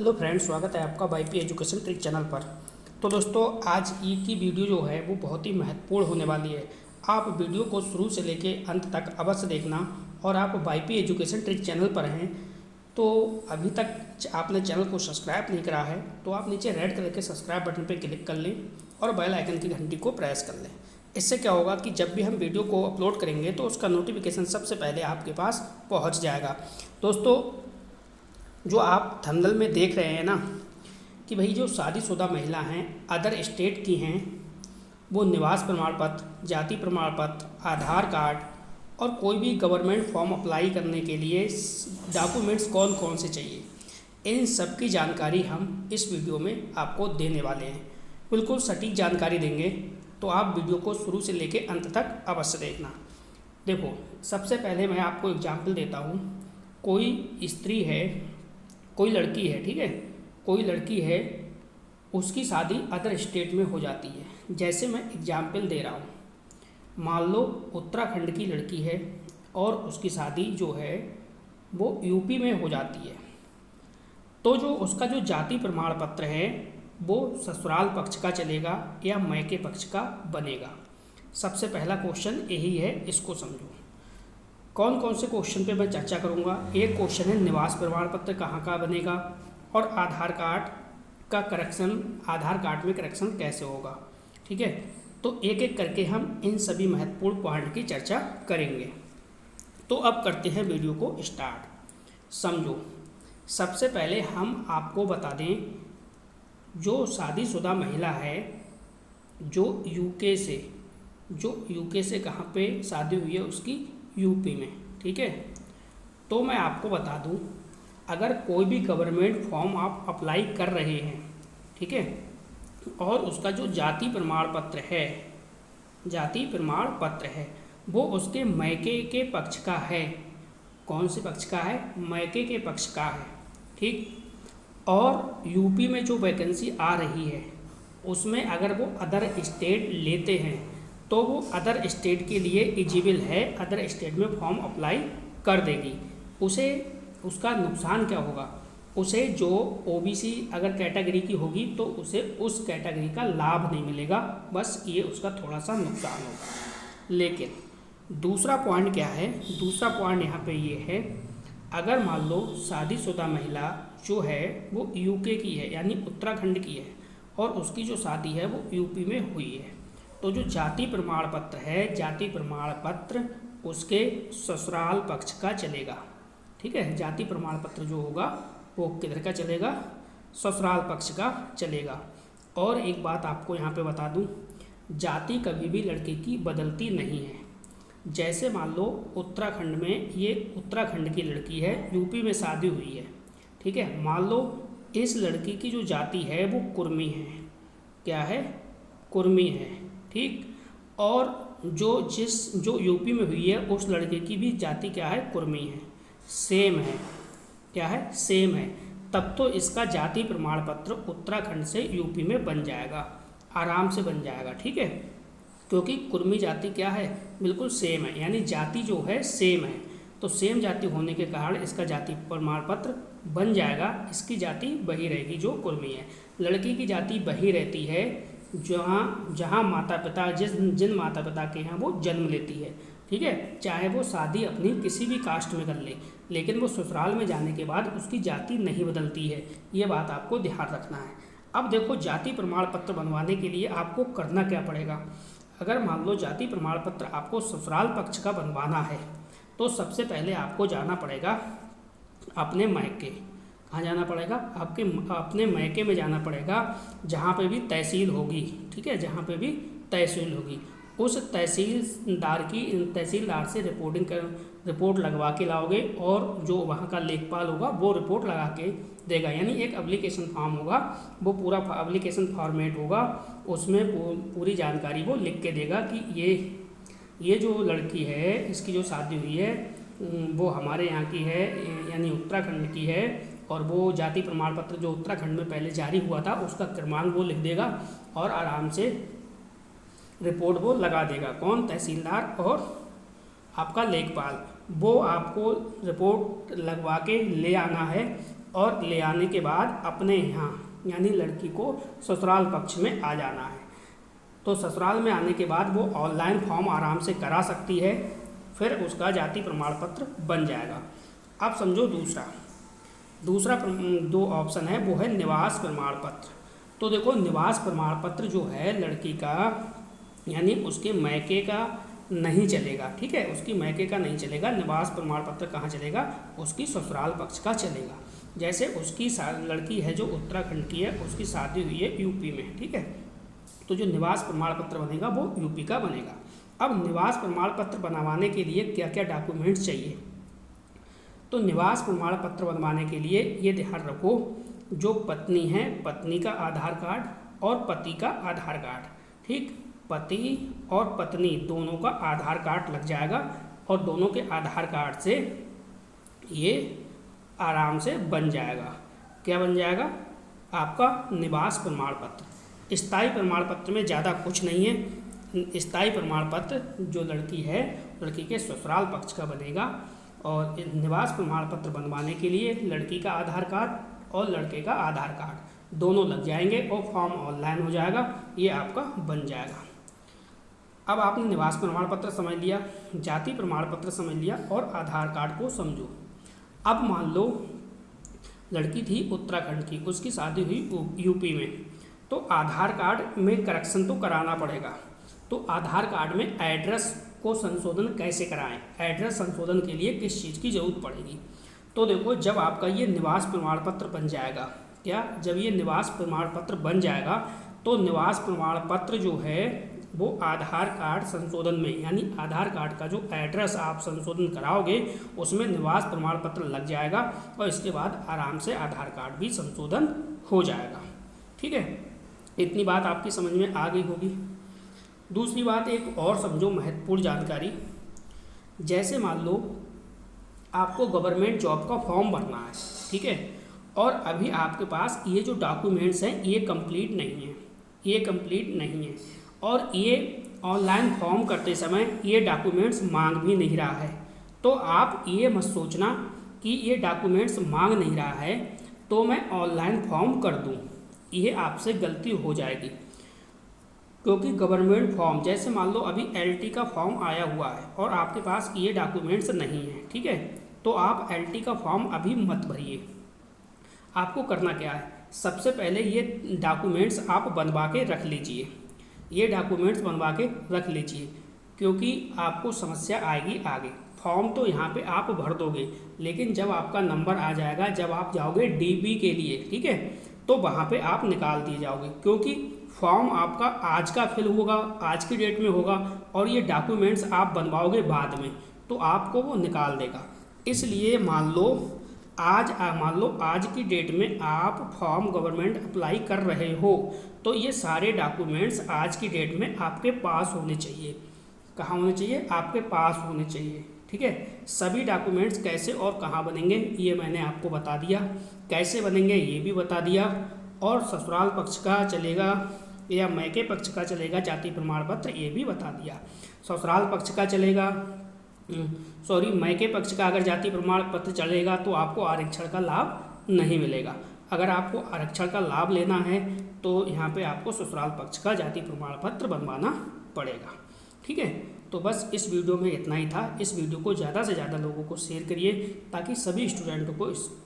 Hello friends, स्वागत है आपका वाईपी एजुकेशन ट्रिक चैनल पर। तो दोस्तों, आज की वीडियो जो है वो बहुत ही महत्वपूर्ण होने वाली है। आप वीडियो को शुरू से लेके अंत तक अवश्य देखना। और आप वाईपी एजुकेशन ट्रिक चैनल पर हैं तो अभी तक आपने चैनल को सब्सक्राइब नहीं करा है तो आप नीचे रेड कलर के सब्सक्राइब बटन पर क्लिक कर लें और बेल आइकन की घंटी को प्रेस कर लें। इससे क्या होगा कि जब भी हम वीडियो को अपलोड करेंगे तो उसका नोटिफिकेशन सबसे पहले आपके पास पहुंच जाएगा। दोस्तों, जो आप थंबनेल में देख रहे हैं ना कि भाई जो शादीशुदा महिला हैं, अदर स्टेट की हैं, वो निवास प्रमाण पत्र, जाति प्रमाण पत्र, आधार कार्ड और कोई भी गवर्नमेंट फॉर्म अप्लाई करने के लिए डॉक्यूमेंट्स कौन कौन से चाहिए, इन सब की जानकारी हम इस वीडियो में आपको देने वाले हैं। बिल्कुल सटीक जानकारी देंगे, तो आप वीडियो को शुरू से लेके अंत तक अवश्य देखना। देखो, सबसे पहले मैं आपको एग्जाम्पल देता हूँ। कोई स्त्री है, कोई लड़की है, ठीक है, कोई लड़की है, उसकी शादी अदर स्टेट में हो जाती है। जैसे मैं एग्जाम्पल दे रहा हूँ, मान लो उत्तराखंड की लड़की है और उसकी शादी जो है वो यूपी में हो जाती है। तो जो उसका जो जाति प्रमाण पत्र है वो ससुराल पक्ष का चलेगा या मैके पक्ष का बनेगा। सबसे पहला क्वेश्चन यही है, इसको समझो। कौन कौन से क्वेश्चन पे मैं चर्चा करूँगा। एक क्वेश्चन है निवास प्रमाण पत्र कहाँ का बनेगा और आधार कार्ड का करेक्शन, आधार कार्ड में करेक्शन कैसे होगा, ठीक है। तो एक एक करके हम इन सभी महत्वपूर्ण पॉइंट की चर्चा करेंगे। तो अब करते हैं वीडियो को स्टार्ट। समझो, सबसे पहले हम आपको बता दें, जो शादीशुदा महिला है जो यूके से कहाँ पे शादी हुई है, उसकी यूपी में, ठीक है। तो मैं आपको बता दूं, अगर कोई भी गवर्नमेंट फॉर्म आप अप्लाई कर रहे हैं, ठीक है, और उसका जो जाति प्रमाण पत्र है वो उसके मैके के पक्ष का है। कौन से पक्ष का है? मैके के पक्ष का है, ठीक। और यूपी में जो वैकेंसी आ रही है उसमें अगर वो अदर स्टेट लेते हैं तो वो अदर स्टेट के लिए एलिजिबल है, अदर स्टेट में फॉर्म अप्लाई कर देगी। उसे उसका नुकसान क्या होगा? उसे जो ओबीसी अगर कैटेगरी की होगी तो उसे उस कैटेगरी का लाभ नहीं मिलेगा, बस ये उसका थोड़ा सा नुकसान होगा। लेकिन दूसरा पॉइंट क्या है? दूसरा पॉइंट यहाँ पे ये है, अगर मान लो शादीशुदा महिला जो है वो यूके की है, यानी उत्तराखंड की है, और उसकी जो शादी है वो यूपी में हुई है, तो जो जाति प्रमाण पत्र है, जाति प्रमाण पत्र उसके ससुराल पक्ष का चलेगा, ठीक है। जाति प्रमाण पत्र जो होगा वो किधर का चलेगा? ससुराल पक्ष का चलेगा। और एक बात आपको यहाँ पे बता दूँ, जाति कभी भी लड़के की बदलती नहीं है। जैसे मान लो उत्तराखंड में, ये उत्तराखंड की लड़की है, यूपी में शादी हुई है, ठीक है। मान लो इस लड़की की जो जाति है वो कुर्मी है। क्या है? कुर्मी है, ठीक। और जो यूपी में हुई है उस लड़के की भी जाति क्या है? कुर्मी है, सेम है। क्या है? सेम है। तब तो इसका जाति प्रमाण पत्र उत्तराखंड से यूपी में बन जाएगा, आराम से बन जाएगा, ठीक है। क्योंकि कुर्मी जाति क्या है? बिल्कुल सेम है, यानी जाति जो है सेम है। तो सेम जाति होने के कारण इसका जाति प्रमाण पत्र बन जाएगा। इसकी जाति वही रहेगी जो कुर्मी है। लड़की की जाति वही रहती है जहाँ माता पिता, जिन माता पिता के यहाँ वो जन्म लेती है, ठीक है। चाहे वो शादी अपनी किसी भी कास्ट में कर ले, लेकिन वो ससुराल में जाने के बाद उसकी जाति नहीं बदलती है। ये बात आपको ध्यान रखना है। अब देखो, जाति प्रमाण पत्र बनवाने के लिए आपको करना क्या पड़ेगा। अगर मान लो जाति प्रमाण पत्र आपको ससुराल पक्ष का बनवाना है तो सबसे पहले आपको जाना पड़ेगा अपने मैके। कहाँ जाना पड़ेगा? अपने मैके में जाना पड़ेगा, जहाँ पे भी तहसील होगी, ठीक है, जहाँ पे भी तहसील होगी। उस तहसीलदार से रिपोर्ट लगवा के लाओगे, और जो वहाँ का लेखपाल होगा वो रिपोर्ट लगा के देगा। यानी एक एप्लीकेशन फॉर्म होगा, वो पूरा एप्लीकेशन फॉर्मेट होगा, उसमें पूरी जानकारी वो लिख के देगा कि ये जो लड़की है, इसकी जो शादी हुई है वो हमारे यहाँ की है, यानी उत्तराखंड की है, और वो जाति प्रमाण पत्र जो उत्तराखंड में पहले जारी हुआ था उसका क्रमांक वो लिख देगा और आराम से रिपोर्ट वो लगा देगा। कौन? तहसीलदार और आपका लेखपाल। वो आपको रिपोर्ट लगवा के ले आना है और ले आने के बाद अपने यहाँ यानी लड़की को ससुराल पक्ष में आ जाना है। तो ससुराल में आने के बाद वो ऑनलाइन फॉर्म आराम से करा सकती है, फिर उसका जाति प्रमाण पत्र बन जाएगा। अब समझो दूसरा दो ऑप्शन है, वो है निवास प्रमाण पत्र। तो देखो निवास प्रमाण पत्र जो है लड़की का यानी उसके मायके का नहीं चलेगा, ठीक है, उसकी मायके का नहीं चलेगा। निवास प्रमाण पत्र कहाँ चलेगा? उसकी ससुराल पक्ष का चलेगा। जैसे उसकी लड़की है जो उत्तराखंड की है, उसकी शादी हुई है यूपी में, ठीक है, तो जो निवास प्रमाण पत्र बनेगा वो यूपी का बनेगा। अब निवास प्रमाण पत्र बनवाने के लिए क्या क्या डॉक्यूमेंट्स चाहिए? तो निवास प्रमाण पत्र बनवाने के लिए ये ध्यान रखो, जो पत्नी है पत्नी का आधार कार्ड और पति का आधार कार्ड, ठीक, पति और पत्नी दोनों का आधार कार्ड लग जाएगा और दोनों के आधार कार्ड से ये आराम से बन जाएगा। क्या बन जाएगा? आपका निवास प्रमाण पत्र। स्थायी प्रमाण पत्र में ज़्यादा कुछ नहीं है। स्थायी प्रमाण पत्र जो लड़की है लड़की के ससुराल पक्ष का बनेगा और निवास प्रमाण पत्र बनवाने के लिए लड़की का आधार कार्ड और लड़के का आधार कार्ड दोनों लग जाएंगे और फॉर्म ऑनलाइन हो जाएगा, ये आपका बन जाएगा। अब आपने निवास प्रमाण पत्र समझ लिया, जाति प्रमाण पत्र समझ लिया और आधार कार्ड को समझो। अब मान लो लड़की थी उत्तराखंड की, उसकी शादी हुई यूपी में, तो आधार कार्ड में करेक्शन तो कराना पड़ेगा। तो आधार कार्ड में एड्रेस को संशोधन कैसे कराएं? एड्रेस संशोधन के लिए किस चीज़ की ज़रूरत पड़ेगी? तो देखो जब आपका ये निवास प्रमाण पत्र बन जाएगा, क्या जब ये निवास प्रमाण पत्र बन जाएगा तो निवास प्रमाण पत्र जो है वो आधार कार्ड संशोधन में यानी आधार कार्ड का जो एड्रेस आप संशोधन कराओगे उसमें निवास प्रमाण पत्र लग जाएगा और इसके बाद आराम से आधार कार्ड भी संशोधन हो जाएगा, ठीक है। इतनी बात आपकी समझ में आ गई होगी। दूसरी बात एक और समझो, महत्वपूर्ण जानकारी। जैसे मान लो आपको गवर्नमेंट जॉब का फॉर्म भरना है, ठीक है, और अभी आपके पास ये जो डॉक्यूमेंट्स हैं ये कंप्लीट नहीं है और ये ऑनलाइन फॉर्म करते समय ये डॉक्यूमेंट्स मांग भी नहीं रहा है। तो आप ये मत सोचना कि ये डॉक्यूमेंट्स मांग नहीं रहा है तो मैं ऑनलाइन फॉर्म कर दूँ, ये आपसे गलती हो जाएगी। क्योंकि गवर्नमेंट फॉर्म जैसे मान लो अभी एलटी का फॉर्म आया हुआ है और आपके पास ये डॉक्यूमेंट्स नहीं है, ठीक है, तो आप एलटी का फॉर्म अभी मत भरिए। आपको करना क्या है, सबसे पहले ये डॉक्यूमेंट्स आप बनवा के रख लीजिए, ये डॉक्यूमेंट्स बनवा के रख लीजिए, क्योंकि आपको समस्या आएगी आगे। फॉर्म तो यहाँ पे आप भर दोगे, लेकिन जब आपका नंबर आ जाएगा, जब आप जाओगे डीबी के लिए, ठीक है, तो वहाँ पे आप निकाल दिए जाओगे, क्योंकि फॉर्म आपका आज का फिल होगा, आज की डेट में होगा और ये डॉक्यूमेंट्स आप बनवाओगे बाद में, तो आपको वो निकाल देगा। इसलिए मान लो आज की डेट में आप फॉर्म गवर्नमेंट अप्लाई कर रहे हो तो ये सारे डॉक्यूमेंट्स आज की डेट में आपके पास होने चाहिए। कहाँ होने चाहिए? आपके पास होने चाहिए, ठीक है। सभी डॉक्यूमेंट्स कैसे और कहाँ बनेंगे ये मैंने आपको बता दिया, कैसे बनेंगे ये भी बता दिया, और ससुराल पक्ष का चलेगा या मायके पक्ष का चलेगा जाति प्रमाण पत्र ये भी बता दिया। ससुराल पक्ष का चलेगा मायके पक्ष का अगर जाति प्रमाण पत्र चलेगा तो आपको आरक्षण का लाभ नहीं मिलेगा। अगर आपको आरक्षण का लाभ लेना है तो यहाँ पे आपको ससुराल पक्ष का जाति प्रमाण पत्र बनवाना पड़ेगा, ठीक है। तो बस इस वीडियो में इतना ही था। इस वीडियो को ज़्यादा से ज़्यादा लोगों को शेयर करिए ताकि सभी स्टूडेंटों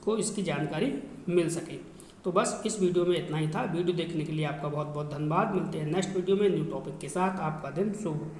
को इसकी जानकारी मिल सके। तो बस इस वीडियो में इतना ही था। वीडियो देखने के लिए आपका बहुत बहुत धन्यवाद। मिलते हैं नेक्स्ट वीडियो में न्यू टॉपिक के साथ। आपका दिन शुभ हो।